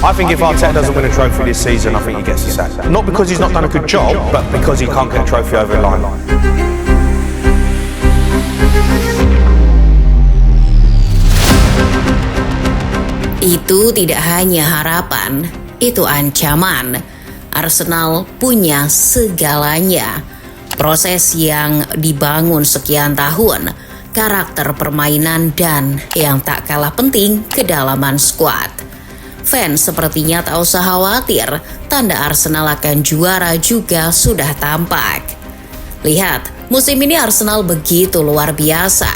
I think if Arteta doesn't win a trophy this season, I think he gets the sack. Not because he's not done a good job, but because he can't get a trophy over the line. Itu tidak hanya harapan, itu ancaman. Arsenal punya segalanya. Proses yang dibangun sekian tahun, karakter permainan, dan yang tak kalah penting, kedalaman skuad. Fans sepertinya tak usah khawatir, tanda Arsenal akan juara juga sudah tampak. Lihat, musim ini Arsenal begitu luar biasa.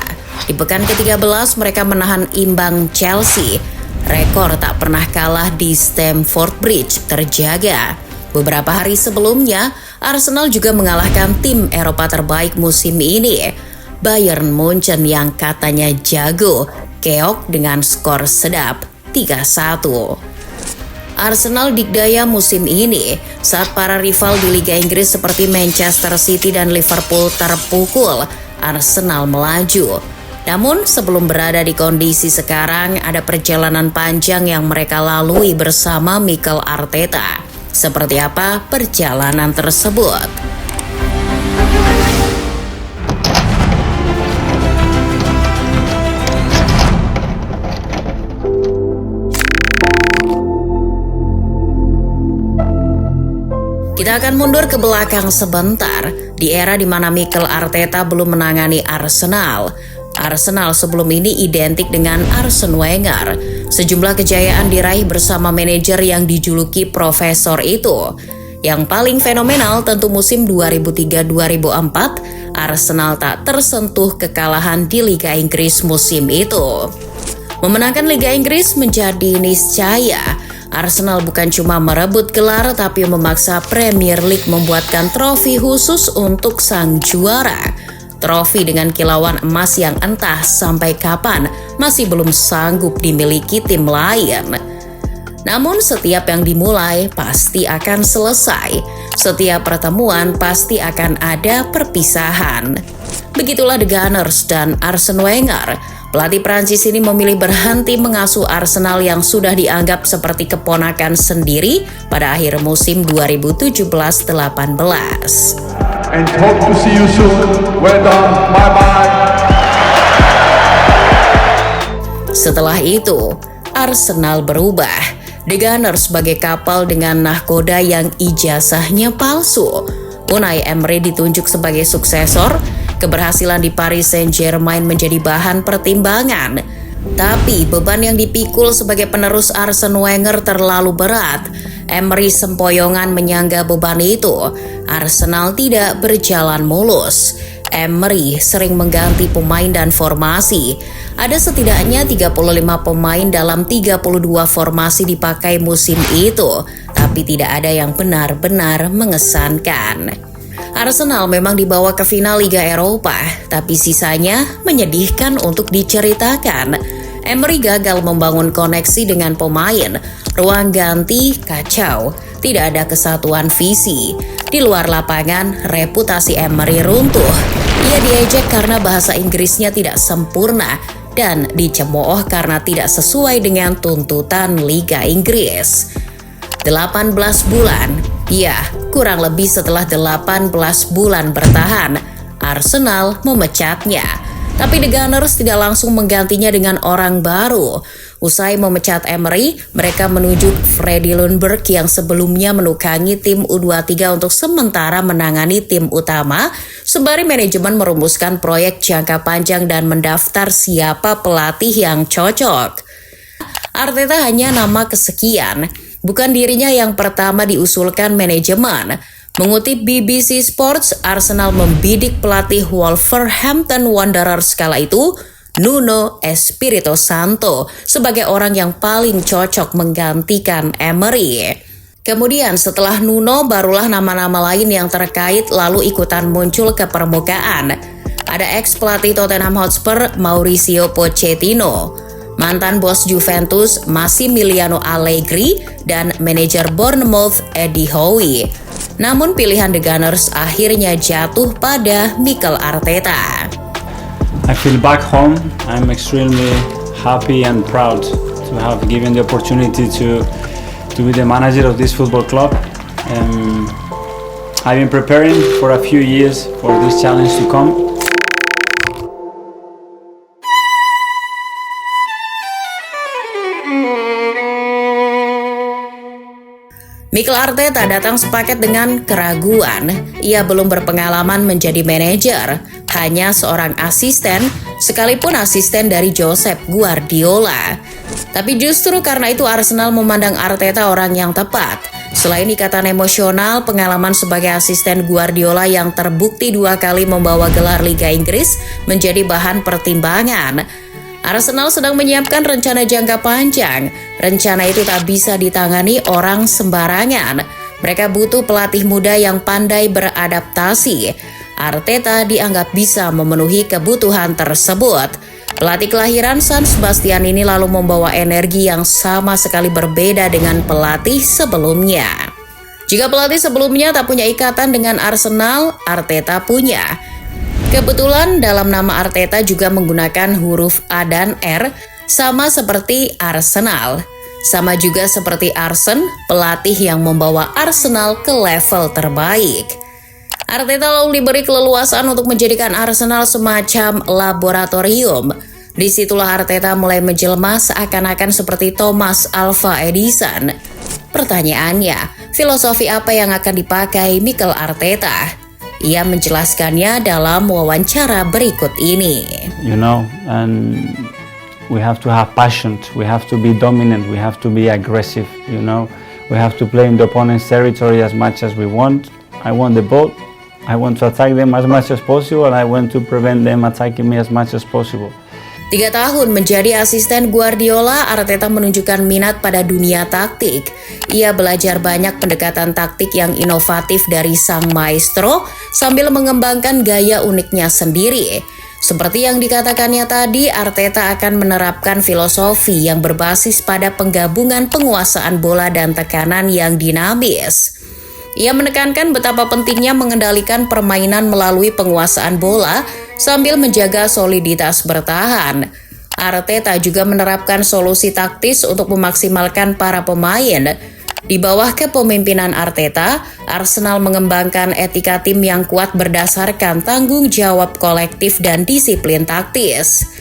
Di pekan ke-13 mereka menahan imbang Chelsea. Rekor tak pernah kalah di Stamford Bridge terjaga. Beberapa hari sebelumnya, Arsenal juga mengalahkan tim Eropa terbaik musim ini, Bayern Munchen yang katanya jago, keok dengan skor sedap 3-1. Arsenal dikdaya musim ini saat para rival di Liga Inggris seperti Manchester City dan Liverpool terpukul, Arsenal melaju. Namun sebelum berada di kondisi sekarang, ada perjalanan panjang yang mereka lalui bersama Mikel Arteta. Seperti apa perjalanan tersebut? Kita akan mundur ke belakang sebentar, di era di mana Mikel Arteta belum menangani Arsenal. Arsenal sebelum ini identik dengan Arsene Wenger. Sejumlah kejayaan diraih bersama manajer yang dijuluki profesor itu. Yang paling fenomenal tentu musim 2003-2004, Arsenal tak tersentuh kekalahan di Liga Inggris musim itu. Memenangkan Liga Inggris menjadi niscaya. Arsenal bukan cuma merebut gelar tapi memaksa Premier League membuatkan trofi khusus untuk sang juara. Trofi dengan kilauan emas yang entah sampai kapan masih belum sanggup dimiliki tim lain. Namun setiap yang dimulai pasti akan selesai. Setiap pertemuan pasti akan ada perpisahan. Begitulah The Gunners dan Arsene Wenger. Pelatih Prancis ini memilih berhenti mengasuh Arsenal yang sudah dianggap seperti keponakan sendiri pada akhir musim 2017-18. And hope to see you soon. Well done. Bye-bye. Setelah itu, Arsenal berubah. The Gunners sebagai kapal dengan nahkoda yang ijazahnya palsu. Unai Emery ditunjuk sebagai suksesor. Keberhasilan di Paris Saint-Germain menjadi bahan pertimbangan. Tapi beban yang dipikul sebagai penerus Arsene Wenger terlalu berat. Emery sempoyongan menyangga beban itu. Arsenal tidak berjalan mulus. Emery sering mengganti pemain dan formasi. Ada setidaknya 35 pemain dalam 32 formasi dipakai musim itu, tapi tidak ada yang benar-benar mengesankan. Arsenal memang dibawa ke final Liga Eropa, tapi sisanya menyedihkan untuk diceritakan. Emery gagal membangun koneksi dengan pemain, ruang ganti kacau, tidak ada kesatuan visi. Di luar lapangan, reputasi Emery runtuh. Ia diejek karena bahasa Inggrisnya tidak sempurna dan dicemooh karena tidak sesuai dengan tuntutan Liga Inggris. 18 bulan, ya kurang lebih setelah 18 bulan bertahan, Arsenal memecatnya. Tapi The Gunners tidak langsung menggantinya dengan orang baru. Usai memecat Emery, mereka menunjuk Freddie Ljungberg yang sebelumnya menukangi tim U23 untuk sementara menangani tim utama, sembari manajemen merumuskan proyek jangka panjang dan mendaftar siapa pelatih yang cocok. Arteta hanya nama kesekian, bukan dirinya yang pertama diusulkan manajemen. Mengutip BBC Sports, Arsenal membidik pelatih Wolverhampton Wanderers kala itu, Nuno Espirito Santo, sebagai orang yang paling cocok menggantikan Emery. Kemudian setelah Nuno, barulah nama-nama lain yang terkait lalu ikutan muncul ke permukaan. Ada ex-pelatih Tottenham Hotspur Mauricio Pochettino, mantan bos Juventus Massimiliano Allegri, dan manajer Bournemouth Eddie Howe. Namun pilihan The Gunners akhirnya jatuh pada Mikel Arteta. I feel back home. I'm extremely happy and proud to have given the opportunity to to be the manager of this football club. I've been preparing for a few years for this challenge to come. Mikel Arteta datang sepaket dengan keraguan. Ia belum berpengalaman menjadi manajer, hanya seorang asisten, sekalipun asisten dari Josep Guardiola. Tapi justru karena itu Arsenal memandang Arteta orang yang tepat. Selain ikatan emosional, pengalaman sebagai asisten Guardiola yang terbukti 2 kali membawa gelar Liga Inggris menjadi bahan pertimbangan. Arsenal sedang menyiapkan rencana jangka panjang. Rencana itu tak bisa ditangani orang sembarangan. Mereka butuh pelatih muda yang pandai beradaptasi. Arteta dianggap bisa memenuhi kebutuhan tersebut. Pelatih kelahiran San Sebastian ini lalu membawa energi yang sama sekali berbeda dengan pelatih sebelumnya. Jika pelatih sebelumnya tak punya ikatan dengan Arsenal, Arteta punya. Kebetulan dalam nama Arteta juga menggunakan huruf A dan R, sama seperti Arsenal. Sama juga seperti Arsene, pelatih yang membawa Arsenal ke level terbaik. Arteta lalu diberi keleluasaan untuk menjadikan Arsenal semacam laboratorium. Disitulah Arteta mulai menjelma seakan-akan seperti Thomas Alva Edison. Pertanyaannya, filosofi apa yang akan dipakai Mikel Arteta? Ia menjelaskannya dalam wawancara berikut ini. You know, and we have to have passion, we have to be dominant, we have to be aggressive, you know. We have to play in the opponent's territory as much as we want. I want the ball, I want to attack them as much as possible, and I want to prevent them attacking me as much as possible. 3 tahun menjadi asisten Guardiola, Arteta menunjukkan minat pada dunia taktik. Ia belajar banyak pendekatan taktik yang inovatif dari sang maestro sambil mengembangkan gaya uniknya sendiri. Seperti yang dikatakannya tadi, Arteta akan menerapkan filosofi yang berbasis pada penggabungan penguasaan bola dan tekanan yang dinamis. Ia menekankan betapa pentingnya mengendalikan permainan melalui penguasaan bola sambil menjaga soliditas bertahan. Arteta juga menerapkan solusi taktis untuk memaksimalkan para pemain. Di bawah kepemimpinan Arteta, Arsenal mengembangkan etika tim yang kuat berdasarkan tanggung jawab kolektif dan disiplin taktis.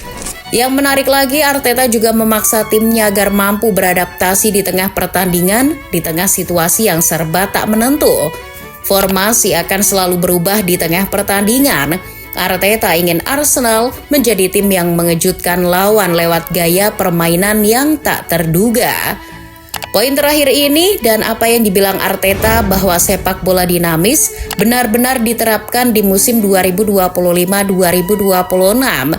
Yang menarik lagi, Arteta juga memaksa timnya agar mampu beradaptasi di tengah pertandingan, di tengah situasi yang serba tak menentu. Formasi akan selalu berubah di tengah pertandingan. Arteta ingin Arsenal menjadi tim yang mengejutkan lawan lewat gaya permainan yang tak terduga. Poin terakhir ini dan apa yang dibilang Arteta bahwa sepak bola dinamis benar-benar diterapkan di musim 2025-2026.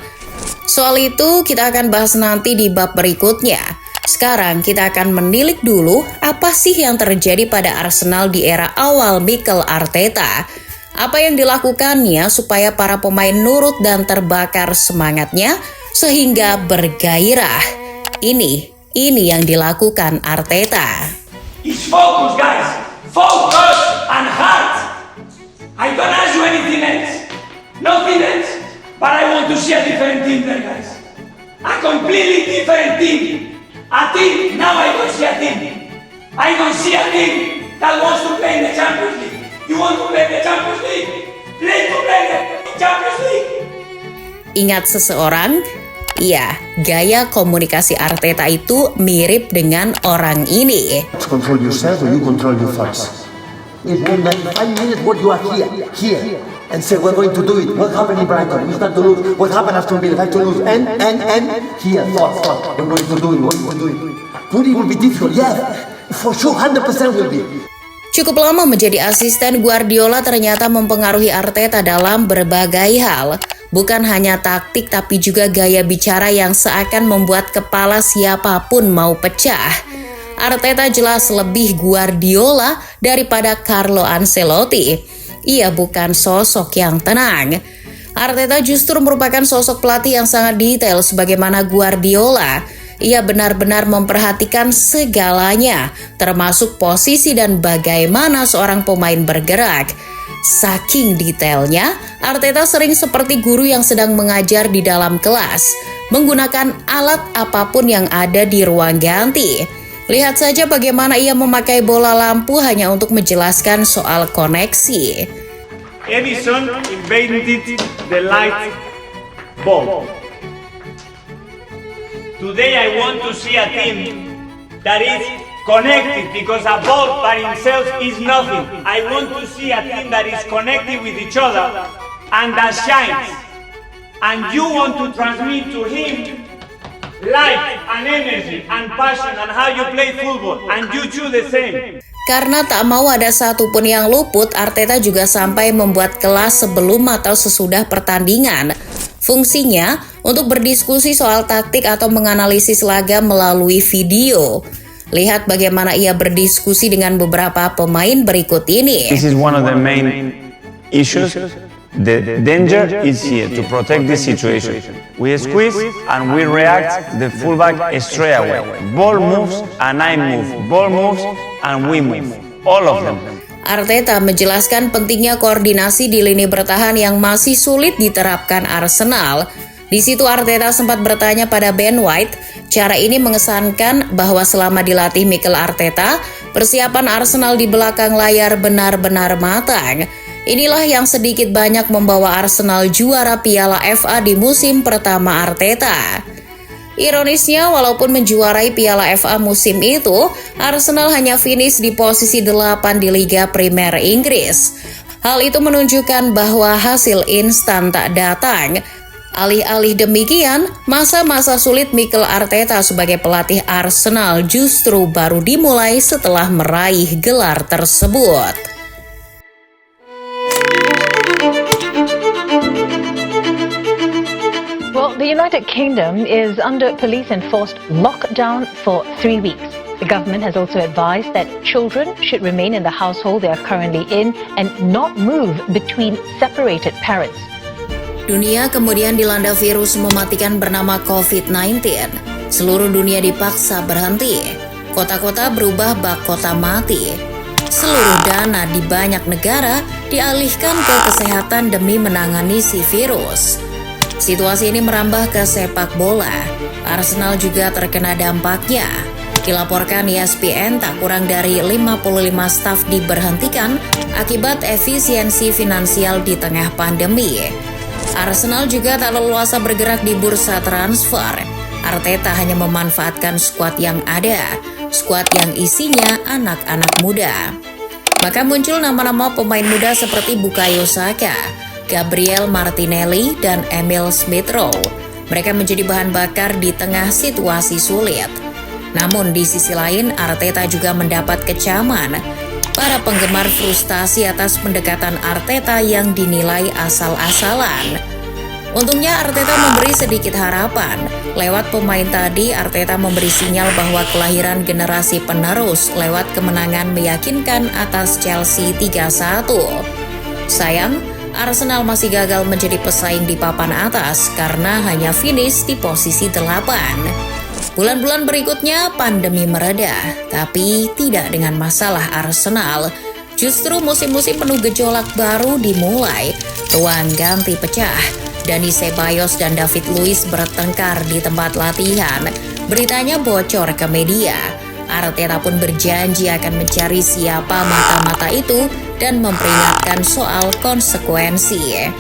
Soal itu kita akan bahas nanti di bab berikutnya. Sekarang kita akan menilik dulu apa sih yang terjadi pada Arsenal di era awal Mikel Arteta. Apa yang dilakukannya supaya para pemain nurut dan terbakar semangatnya sehingga bergairah. Ini yang dilakukan Arteta. It's focus, guys. Focus and heart. I don't ask you anything else. Nothing else. But I want to see a different team there, guys. A completely different team. A team, now I don't see a team. I don't see a team that wants to play in the Champions League. You want to play in the Champions League? Play to play in the Champions League. Ingat seseorang? Iya, gaya komunikasi Arteta itu mirip dengan orang ini. Control yourself or you control your thoughts. In 95 minutes, what you are here, and say we're going to do it. What happened in Brighton? We start to lose. What happened after we have to lose? And here, thought. We're going to do it. We're going to do it. It will be difficult. Yeah, for sure, 100% will be. Cukup lama menjadi asisten Guardiola ternyata mempengaruhi Arteta dalam berbagai hal. Bukan hanya taktik tapi juga gaya bicara yang seakan membuat kepala siapapun mau pecah. Arteta jelas lebih Guardiola daripada Carlo Ancelotti. Ia bukan sosok yang tenang. Arteta justru merupakan sosok pelatih yang sangat detail sebagaimana Guardiola. Ia benar-benar memperhatikan segalanya, termasuk posisi dan bagaimana seorang pemain bergerak. Saking detailnya, Arteta sering seperti guru yang sedang mengajar di dalam kelas, menggunakan alat apapun yang ada di ruang ganti. Lihat saja bagaimana ia memakai bola lampu hanya untuk menjelaskan soal koneksi. Edison invented the light bulb. Today I want to see a team that is connected, because a bulb by himself is nothing. I want to see a team that is connected with each other and that shines. And you want to transmit to him life and energy and passion and how you play football, and you do the same. Karena tak mau ada satupun yang luput, Arteta juga sampai membuat kelas sebelum atau sesudah pertandingan. Fungsinya untuk berdiskusi soal taktik atau menganalisis laga melalui video. Lihat bagaimana ia berdiskusi dengan beberapa pemain berikut ini. This is one of the main issues. The danger is here to protect this situation. We squeeze and we react the fullback straight away. Ball moves and I move. Ball moves and we move. All of them. Arteta menjelaskan pentingnya koordinasi di lini bertahan yang masih sulit diterapkan Arsenal. Di situ Arteta sempat bertanya pada Ben White, cara ini mengesankan bahwa selama dilatih Mikel Arteta, persiapan Arsenal di belakang layar benar-benar matang. Inilah yang sedikit banyak membawa Arsenal juara Piala FA di musim pertama Arteta. Ironisnya, walaupun menjuarai Piala FA musim itu, Arsenal hanya finish di posisi 8 di Liga Primer Inggris. Hal itu menunjukkan bahwa hasil instan tak datang. Alih-alih demikian, masa-masa sulit Mikel Arteta sebagai pelatih Arsenal justru baru dimulai setelah meraih gelar tersebut. Well, the United Kingdom is under police enforced lockdown for 3 weeks. The government has also advised that children should remain in the household they are currently in and not move between separated parents. Dunia kemudian dilanda virus mematikan bernama COVID-19. Seluruh dunia dipaksa berhenti. Kota-kota berubah bak kota mati. Seluruh dana di banyak negara dialihkan ke kesehatan demi menangani si virus. Situasi ini merambah ke sepak bola. Arsenal juga terkena dampaknya. Dilaporkan ESPN, tak kurang dari 55 staf diberhentikan akibat efisiensi finansial di tengah pandemi. Arsenal juga tak leluasa bergerak di bursa transfer. Arteta hanya memanfaatkan skuad yang ada, skuad yang isinya anak-anak muda. Maka muncul nama-nama pemain muda seperti Bukayo Saka, Gabriel Martinelli, dan Emil Smith-Rowe. Mereka menjadi bahan bakar di tengah situasi sulit. Namun di sisi lain, Arteta juga mendapat kecaman. Para penggemar frustasi atas pendekatan Arteta yang dinilai asal-asalan. Untungnya Arteta memberi sedikit harapan. Lewat pemain tadi, Arteta memberi sinyal bahwa kelahiran generasi penerus lewat kemenangan meyakinkan atas Chelsea 3-1. Sayang, Arsenal masih gagal menjadi pesaing di papan atas karena hanya finish di posisi 8. Bulan-bulan berikutnya pandemi mereda, tapi tidak dengan masalah Arsenal. Justru musim-musim penuh gejolak baru dimulai. Tuan ganti pecah. Dani Ceballos dan David Luiz bertengkar di tempat latihan. Beritanya bocor ke media. Arteta pun berjanji akan mencari siapa mata-mata itu dan memperingatkan soal konsekuensi.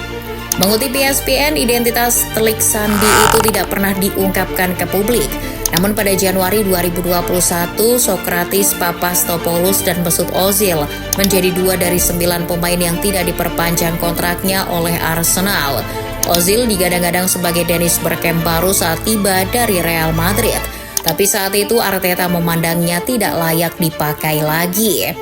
Mengutip ESPN, identitas telik sandi itu tidak pernah diungkapkan ke publik. Namun pada Januari 2021, Sokratis Papastopoulos dan Mesut Ozil menjadi 2 dari 9 pemain yang tidak diperpanjang kontraknya oleh Arsenal. Ozil digadang-gadang sebagai Dennis Bergkamp baru saat tiba dari Real Madrid. Tapi saat itu Arteta memandangnya tidak layak dipakai lagi.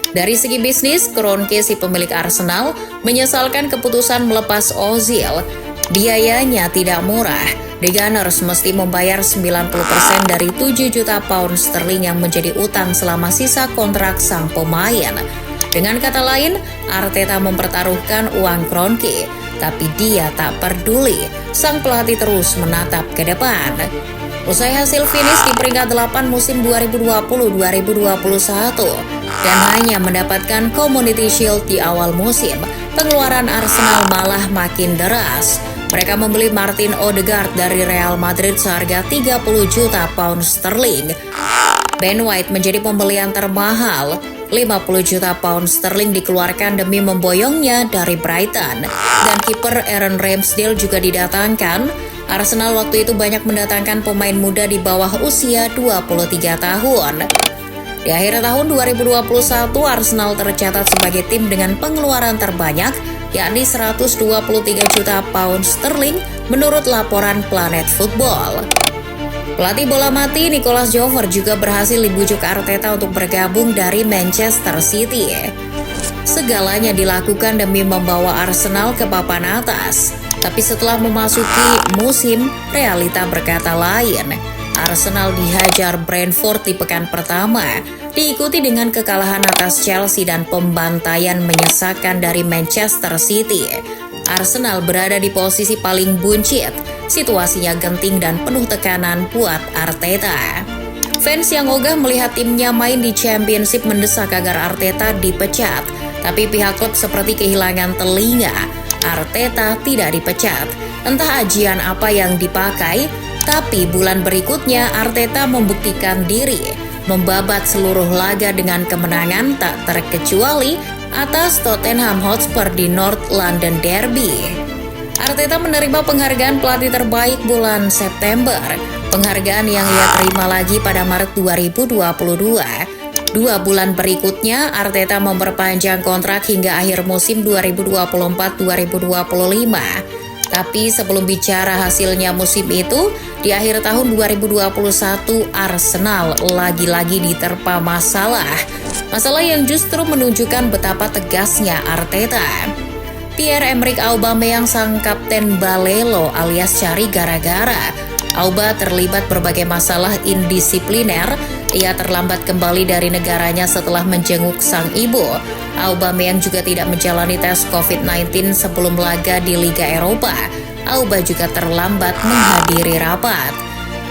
Dari segi bisnis, Kroenke, si pemilik Arsenal, menyesalkan keputusan melepas Ozil. Biayanya tidak murah. The Gunners mesti membayar 90% dari 7 juta pound sterling yang menjadi utang selama sisa kontrak sang pemain. Dengan kata lain, Arteta mempertaruhkan uang Kroenke, tapi dia tak peduli. Sang pelatih terus menatap ke depan. Usai hasil finish di peringkat 8 musim 2020-2021 dan hanya mendapatkan Community Shield di awal musim, pengeluaran Arsenal malah makin deras. Mereka membeli Martin Odegaard dari Real Madrid seharga 30 juta pound sterling. Ben White menjadi pembelian termahal. 50 juta pound sterling dikeluarkan demi memboyongnya dari Brighton. Dan kiper Aaron Ramsdale juga didatangkan. Arsenal waktu itu banyak mendatangkan pemain muda di bawah usia 23 tahun. Di akhir tahun 2021, Arsenal tercatat sebagai tim dengan pengeluaran terbanyak, yakni 123 juta pound sterling menurut laporan Planet Football. Pelatih bola mati Nicolas Jover juga berhasil dibujuk Arteta untuk bergabung dari Manchester City. Segalanya dilakukan demi membawa Arsenal ke papan atas. Tapi setelah memasuki musim, realita berkata lain. Arsenal dihajar Brentford di pekan pertama, diikuti dengan kekalahan atas Chelsea dan pembantaian menyesakan dari Manchester City. Arsenal berada di posisi paling buncit, situasinya genting dan penuh tekanan buat Arteta. Fans yang ogah melihat timnya main di Championship mendesak agar Arteta dipecat, tapi pihak klub seperti kehilangan telinga. Arteta tidak dipecat, entah ajian apa yang dipakai, tapi bulan berikutnya Arteta membuktikan diri, membabat seluruh laga dengan kemenangan tak terkecuali atas Tottenham Hotspur di North London Derby. Arteta menerima penghargaan pelatih terbaik bulan September, penghargaan yang ia terima lagi pada Maret 2022. 2 bulan berikutnya, Arteta memperpanjang kontrak hingga akhir musim 2024-2025. Tapi sebelum bicara hasilnya musim itu, di akhir tahun 2021 Arsenal lagi-lagi diterpa masalah. Masalah yang justru menunjukkan betapa tegasnya Arteta. Pierre-Emerick Aubameyang sang kapten Balelo alias cari gara-gara. Auba terlibat berbagai masalah indisipliner. Ia terlambat kembali dari negaranya setelah menjenguk sang ibu. Aubameyang juga tidak menjalani tes COVID-19 sebelum laga di Liga Eropa. Auba juga terlambat menghadiri rapat.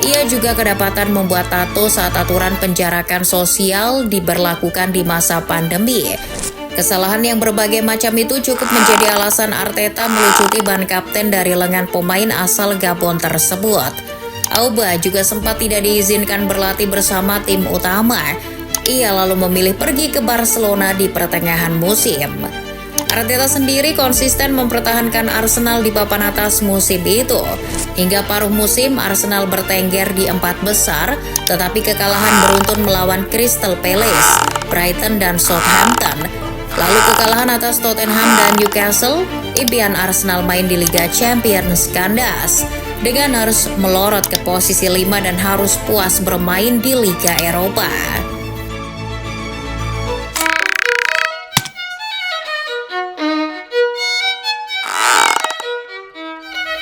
Ia juga kedapatan membuat tato saat aturan penjarakan sosial diberlakukan di masa pandemi. Kesalahan yang berbagai macam itu cukup menjadi alasan Arteta melucuti ban kapten dari lengan pemain asal Gabon tersebut. Auba juga sempat tidak diizinkan berlatih bersama tim utama. Ia lalu memilih pergi ke Barcelona di pertengahan musim. Arteta sendiri konsisten mempertahankan Arsenal di papan atas musim itu. Hingga paruh musim, Arsenal bertengger di 4 besar, tetapi kekalahan beruntun melawan Crystal Palace, Brighton, dan Southampton. Lalu kekalahan atas Tottenham dan Newcastle, impian Arsenal main di Liga Champions kandas. Dengan harus melorot ke posisi 5 dan harus puas bermain di Liga Eropa.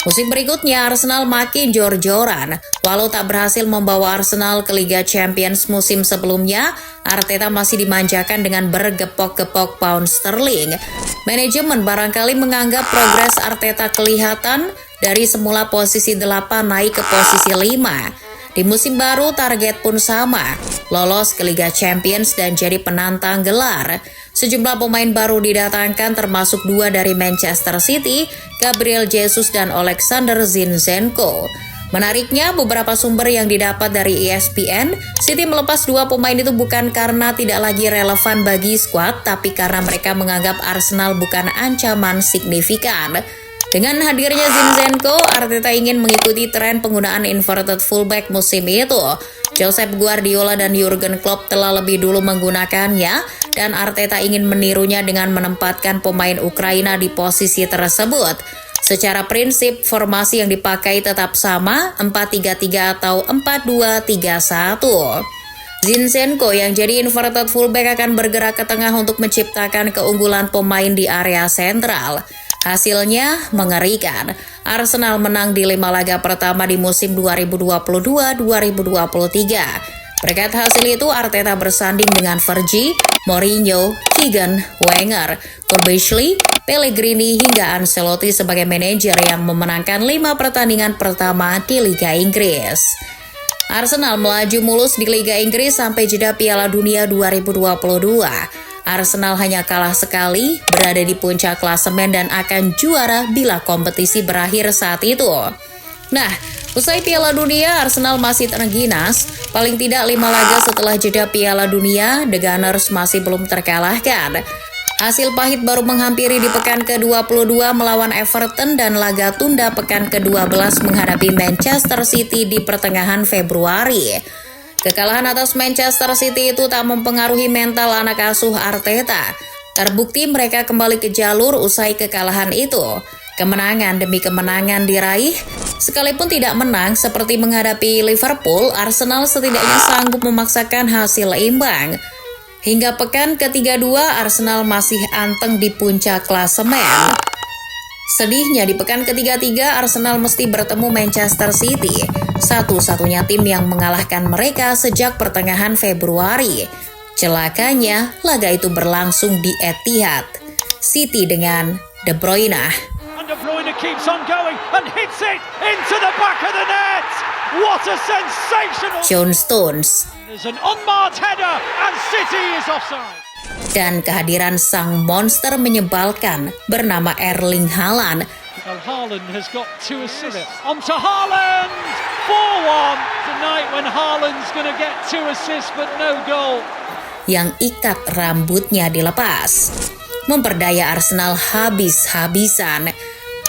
Musim berikutnya Arsenal makin jor-joran. Walau tak berhasil membawa Arsenal ke Liga Champions musim sebelumnya, Arteta masih dimanjakan dengan bergepok-gepok pound sterling. Manajemen barangkali menganggap progres Arteta kelihatan dari semula posisi 8 naik ke posisi 5. Di musim baru target pun sama, lolos ke Liga Champions dan jadi penantang gelar. Sejumlah pemain baru didatangkan termasuk 2 dari Manchester City, Gabriel Jesus dan Alexander Zinchenko. Menariknya, beberapa sumber yang didapat dari ESPN, City melepas 2 pemain itu bukan karena tidak lagi relevan bagi skuad, tapi karena mereka menganggap Arsenal bukan ancaman signifikan. Dengan hadirnya Zinchenko, Arteta ingin mengikuti tren penggunaan inverted fullback musim itu. Josep Guardiola dan Jurgen Klopp telah lebih dulu menggunakannya, dan Arteta ingin menirunya dengan menempatkan pemain Ukraina di posisi tersebut. Secara prinsip, formasi yang dipakai tetap sama, 4-3-3 atau 4-2-3-1. Zinchenko yang jadi inverted fullback akan bergerak ke tengah untuk menciptakan keunggulan pemain di area sentral. Hasilnya mengerikan. Arsenal menang di 5 laga pertama di musim 2022-2023. Berkat hasil itu, Arteta bersanding dengan Fergie, Mourinho, Keegan, Wenger, Turbishley, Pellegrini hingga Ancelotti sebagai manajer yang memenangkan 5 pertandingan pertama di Liga Inggris. Arsenal melaju mulus di Liga Inggris sampai jeda Piala Dunia 2022. Arsenal hanya kalah sekali, berada di puncak klasemen dan akan juara bila kompetisi berakhir saat itu. Nah, usai Piala Dunia, Arsenal masih terengginas. Paling tidak 5 laga setelah jeda Piala Dunia, The Gunners masih belum terkalahkan. Hasil pahit baru menghampiri di pekan ke-22 melawan Everton dan laga tunda pekan ke-12 menghadapi Manchester City di pertengahan Februari. Kekalahan atas Manchester City itu tak mempengaruhi mental anak asuh Arteta. Terbukti mereka kembali ke jalur usai kekalahan itu. Kemenangan demi kemenangan diraih. Sekalipun tidak menang seperti menghadapi Liverpool, Arsenal setidaknya sanggup memaksakan hasil imbang. Hingga pekan ke-32, Arsenal masih anteng di puncak klasemen. Sedihnya di pekan ke-33, Arsenal mesti bertemu Manchester City, satu-satunya tim yang mengalahkan mereka sejak pertengahan Februari. Celakanya, laga itu berlangsung di Etihad. City dengan De Bruyne. De Bruyne keeps on going and hits it into the back of the net. What a sensational... John Stones. There's an unmarked header and City is offside. Dan kehadiran sang monster menyebalkan bernama Erling Haaland. Well, Haaland has got 2 assists. On to Haaland! 4-1. Tonight when Haaland's going to get 2 assists but no goal. Yang ikat rambutnya dilepas. Memperdaya Arsenal habis-habisan.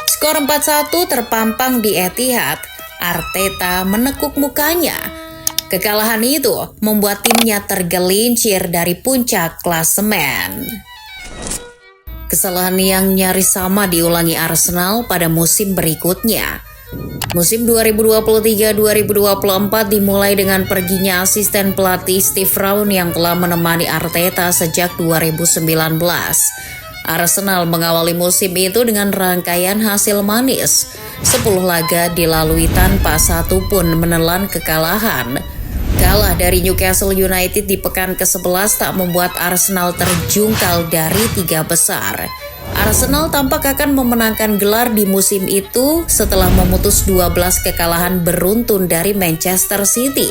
Skor 4-1 terpampang di Etihad. Arteta menekuk mukanya. Kekalahan itu membuat timnya tergelincir dari puncak klasemen. Kesalahan yang nyaris sama diulangi Arsenal pada musim berikutnya. Musim 2023-2024 dimulai dengan perginya asisten pelatih Steve Rowe yang telah menemani Arteta sejak 2019. Arsenal mengawali musim itu dengan rangkaian hasil manis. 10 laga dilalui tanpa satu pun menelan kekalahan. Kalah dari Newcastle United di pekan ke-11 tak membuat Arsenal terjungkal dari 3 besar. Arsenal tampak akan memenangkan gelar di musim itu setelah memutus 12 kekalahan beruntun dari Manchester City.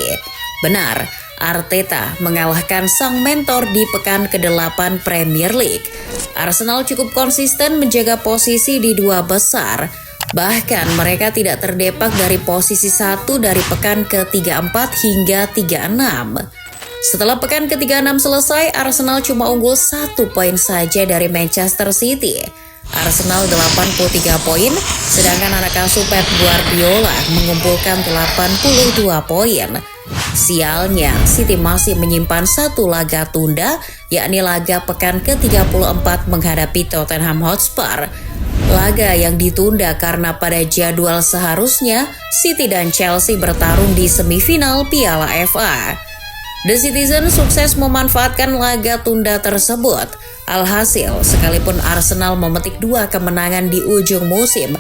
Benar, Arteta mengalahkan sang mentor di pekan ke-8 Premier League. Arsenal cukup konsisten menjaga posisi di 2 besar. Bahkan mereka tidak terdepak dari posisi 1 dari pekan ke-34 hingga 36. Setelah pekan ke-36 selesai, Arsenal cuma unggul 1 poin saja dari Manchester City. Arsenal 83 poin, sedangkan anak asuh Pep Guardiola mengumpulkan 82 poin. Sialnya, City masih menyimpan 1 laga tunda, yakni laga pekan ke-34 menghadapi Tottenham Hotspur. Laga yang ditunda karena pada jadwal seharusnya City dan Chelsea bertarung di semifinal Piala FA. The Citizen sukses memanfaatkan laga tunda tersebut. Alhasil, sekalipun Arsenal memetik 2 kemenangan di ujung musim,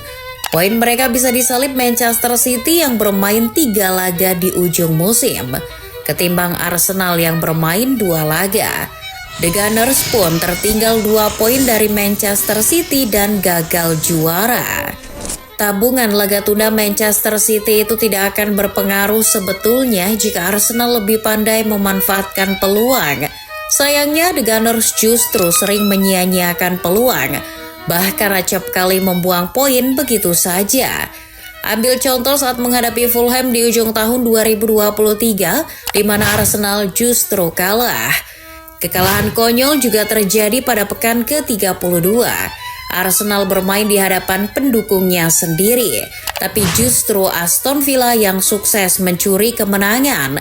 poin mereka bisa disalip Manchester City yang bermain 3 laga di ujung musim, ketimbang Arsenal yang bermain 2 laga. The Gunners pun tertinggal 2 poin dari Manchester City dan gagal juara. Tabungan laga tunda Manchester City itu tidak akan berpengaruh sebetulnya jika Arsenal lebih pandai memanfaatkan peluang. Sayangnya The Gunners justru sering menyia-nyiakan peluang, bahkan acap kali membuang poin begitu saja. Ambil contoh saat menghadapi Fulham di ujung tahun 2023, di mana Arsenal justru kalah. Kekalahan konyol juga terjadi pada pekan ke-32. Arsenal bermain di hadapan pendukungnya sendiri, tapi justru Aston Villa yang sukses mencuri kemenangan.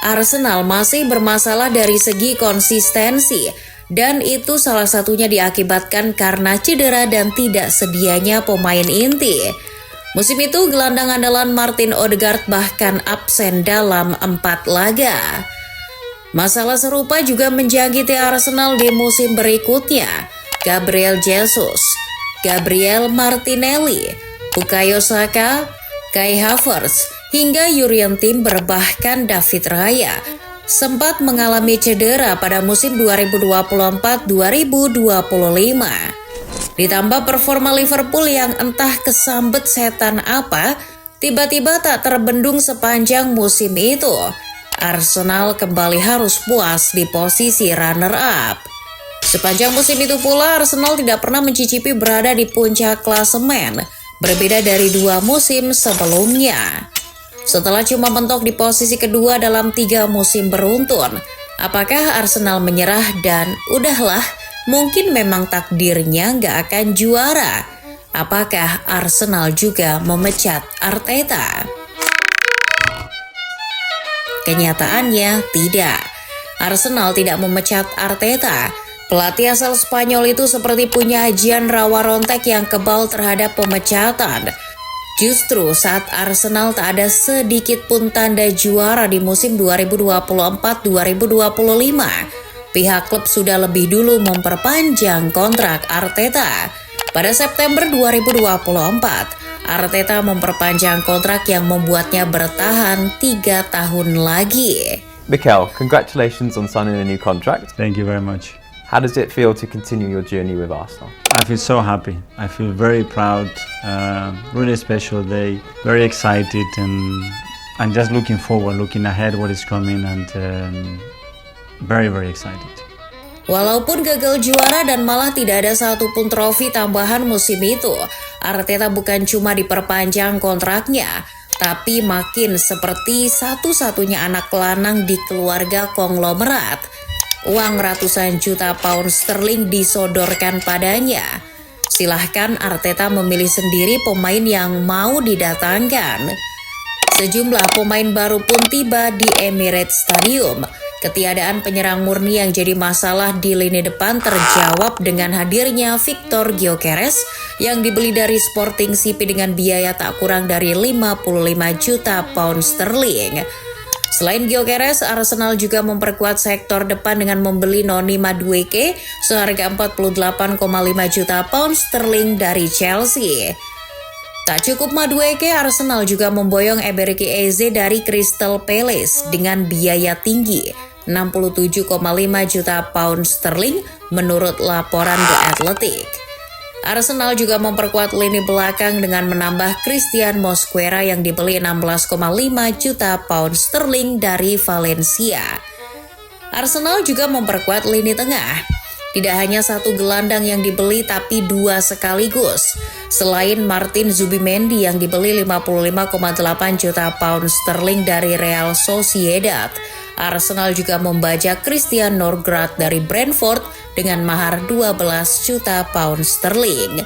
Arsenal masih bermasalah dari segi konsistensi, dan itu salah satunya diakibatkan karena cedera dan tidak sedianya pemain inti. Musim itu gelandang andalan Martin Odegaard bahkan absen dalam 4 laga. Masalah serupa juga menjangkiti Arsenal di musim berikutnya. Gabriel Jesus, Gabriel Martinelli, Bukayo Saka, Kai Havertz, hingga Jurrien Timber bahkan David Raya sempat mengalami cedera pada musim 2024-2025. Ditambah performa Liverpool yang entah kesambet setan apa, tiba-tiba tak terbendung sepanjang musim itu. Arsenal kembali harus puas di posisi runner-up. Sepanjang musim itu pula, Arsenal tidak pernah mencicipi berada di puncak klasemen, berbeda dari 2 musim sebelumnya. Setelah cuma mentok di posisi kedua dalam 3 musim beruntun, apakah Arsenal menyerah dan udahlah, mungkin memang takdirnya nggak akan juara? Apakah Arsenal juga memecat Arteta? Kenyataannya tidak. Arsenal tidak memecat Arteta. Pelatih asal Spanyol itu seperti punya ajian rawa rontek yang kebal terhadap pemecatan. Justru saat Arsenal tak ada sedikit pun tanda juara di musim 2024-2025, pihak klub sudah lebih dulu memperpanjang kontrak Arteta. Pada September 2024, Arteta memperpanjang kontrak yang membuatnya bertahan 3 tahun lagi. Mikel, congratulations on signing a new contract. Thank you very much. How does it feel to continue your journey with Arsenal? I feel so happy. I feel very proud. Really special day. Very excited and I'm just looking forward, looking ahead what is coming and very excited. Walaupun gagal juara dan malah tidak ada satupun trofi tambahan musim itu, Arteta bukan cuma diperpanjang kontraknya, tapi makin seperti satu-satunya anak lanang di keluarga konglomerat. Uang ratusan juta pound sterling disodorkan padanya. Silahkan Arteta memilih sendiri pemain yang mau didatangkan. Sejumlah pemain baru pun tiba di Emirates Stadium. Ketiadaan penyerang murni yang jadi masalah di lini depan terjawab dengan hadirnya Victor Gyökeres yang dibeli dari Sporting CP dengan biaya tak kurang dari 55 juta pound sterling. Selain Gyökeres, Arsenal juga memperkuat sektor depan dengan membeli Noni Madueke seharga 48,5 juta pound sterling dari Chelsea. Tak cukup Madueke, Arsenal juga memboyong Ebereke Eze dari Crystal Palace dengan biaya tinggi 67,5 juta pound sterling menurut laporan The Athletic. Arsenal juga memperkuat lini belakang dengan menambah Christian Mosquera yang dibeli 16,5 juta pound sterling dari Valencia. Arsenal juga memperkuat lini tengah. Tidak hanya satu gelandang yang dibeli tapi 2 sekaligus. Selain Martin Zubimendi yang dibeli 55,8 juta pound sterling dari Real Sociedad, Arsenal juga membajak Christian Norgard dari Brentford dengan mahar 12 juta pound sterling.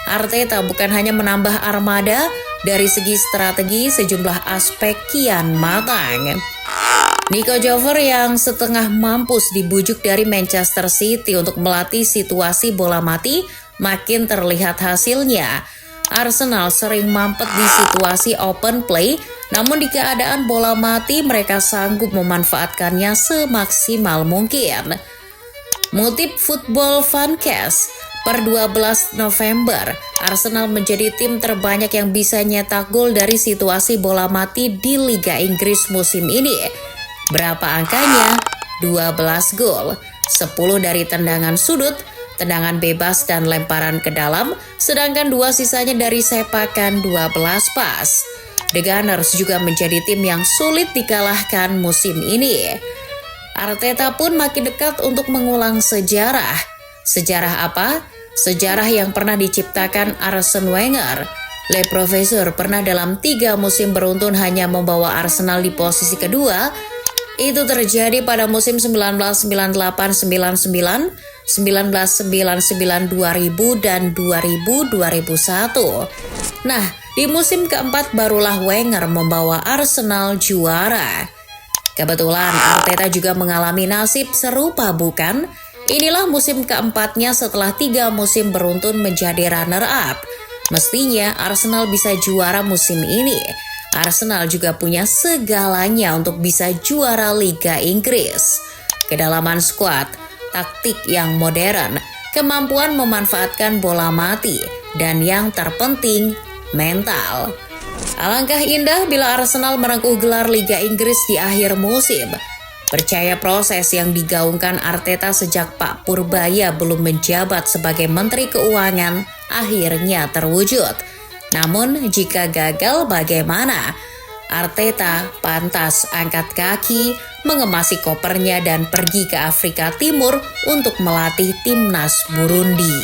Arteta bukan hanya menambah armada, dari segi strategi sejumlah aspek kian matang. Nico Jover yang setengah mampus dibujuk dari Manchester City untuk melatih situasi bola mati makin terlihat hasilnya. Arsenal sering mampet di situasi open play, namun di keadaan bola mati mereka sanggup memanfaatkannya semaksimal mungkin. Mengutip Football Fancast, per 12 November, Arsenal menjadi tim terbanyak yang bisa nyetak gol dari situasi bola mati di Liga Inggris musim ini. Berapa angkanya? 12 gol, 10 dari tendangan sudut, tendangan bebas dan lemparan ke dalam, sedangkan 2 sisanya dari sepakan 12 pas. The Gunners juga menjadi tim yang sulit dikalahkan musim ini. Arteta pun makin dekat untuk mengulang sejarah. Sejarah apa? Sejarah yang pernah diciptakan Arsene Wenger. Le Professeur pernah dalam 3 musim beruntun hanya membawa Arsenal di posisi kedua. Itu terjadi pada musim 1998-99, 1999-2000, dan 2000-2001. Nah, di musim keempat barulah Wenger membawa Arsenal juara. Kebetulan Arteta juga mengalami nasib serupa, bukan? Inilah musim keempatnya setelah 3 musim beruntun menjadi runner-up. Mestinya Arsenal bisa juara musim ini. Arsenal juga punya segalanya untuk bisa juara Liga Inggris. Kedalaman skuad, taktik yang modern, kemampuan memanfaatkan bola mati, dan yang terpenting, mental. Alangkah indah bila Arsenal merengkuh gelar Liga Inggris di akhir musim. Percaya proses yang digaungkan Arteta sejak Pak Purbaya belum menjabat sebagai Menteri Keuangan akhirnya terwujud. Namun jika gagal bagaimana? Arteta pantas angkat kaki, mengemasi kopernya dan pergi ke Afrika Timur untuk melatih timnas Burundi.